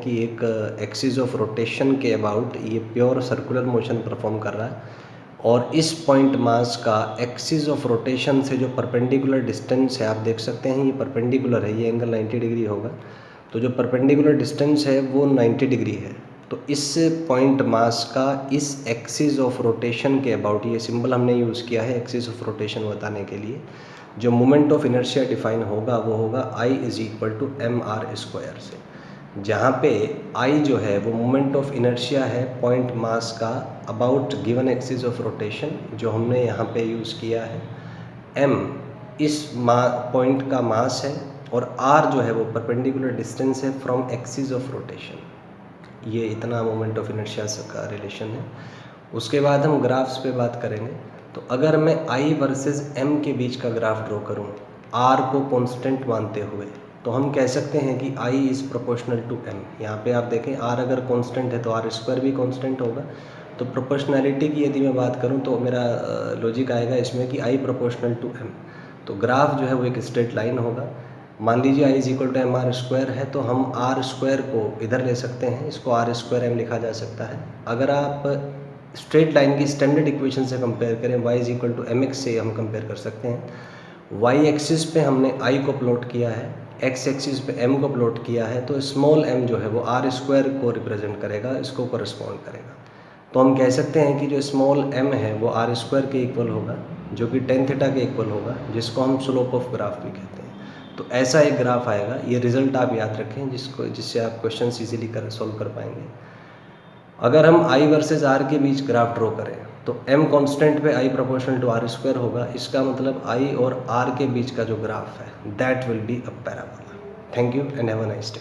कि एक axis of rotation के अबाउट ये प्योर सर्कुलर मोशन परफॉर्म कर रहा है और इस पॉइंट मास का एक्सिस ऑफ रोटेशन से जो परपेंडिकुलर डिस्टेंस है, आप देख सकते हैं ये परपेंडिकुलर है, ये एंगल 90 डिग्री होगा। तो जो परपेंडिकुलर डिस्टेंस है वो 90 डिग्री है। तो इस पॉइंट मास का इस एक्सिस ऑफ रोटेशन के अबाउट, ये सिंबल हमने यूज़ किया है एक्सिस ऑफ रोटेशन बताने के लिए, जो मोमेंट ऑफ इनर्शिया डिफाइन होगा वो होगा I = mr स्क्वायर से, जहाँ पे I जो है वो मोमेंट ऑफ इनर्शिया है पॉइंट मास का about given axis of rotation, जो हमने यहाँ पे यूज़ किया है। m इस पॉइंट का मास है और r जो है वो परपेंडिकुलर डिस्टेंस है फ्रॉम एक्सिस ऑफ रोटेशन। ये इतना मोमेंट ऑफ इनर्शिया का रिलेशन है। उसके बाद हम ग्राफ्स पे बात करेंगे। तो अगर मैं I वर्सेस m के बीच का ग्राफ ड्रॉ करूँ r को कांस्टेंट मानते हुए, तो हम कह सकते हैं कि I is proportional to m। यहाँ पे आप देखें r अगर कांस्टेंट है तो r² भी कांस्टेंट होगा। तो प्रोपोर्शनैलिटी की यदि मैं बात करूँ तो मेरा लॉजिक आएगा इसमें कि I प्रोपोर्शनल टू m। तो ग्राफ जो है वो एक स्ट्रेट लाइन होगा। मान लीजिए I = mr² है, तो हम r² को इधर ले सकते हैं, इसको r² m लिखा जा सकता है। अगर आप स्ट्रेट लाइन की स्टैंडर्ड इक्वेशन से कंपेयर करें, y = mx से हम कंपेयर कर सकते हैं। y एक्सिस पे हमने I को प्लॉट किया है, x एक्सिस पे m को प्लॉट किया है, तो स्मॉल m जो है वो r² को रिप्रेजेंट करेगा, इसको कॉरस्पॉन्ड करेगा। तो हम कह सकते हैं कि जो स्मॉल m है वो r² के इक्वल होगा, जो कि tan थीटा के इक्वल होगा, जिसको हम स्लोप ऑफ ग्राफ भी कहते हैं। तो ऐसा एक ग्राफ आएगा। ये रिजल्ट आप याद रखें, जिससे आप क्वेश्चन ईजिली सॉल्व कर पाएंगे। अगर हम I वर्सेस r के बीच ग्राफ ड्रॉ करें तो m कांस्टेंट पे I प्रोपोर्शनल टू r² होगा। इसका मतलब I और r के बीच का जो ग्राफ है that will be a parabola. Thank you and have a nice day.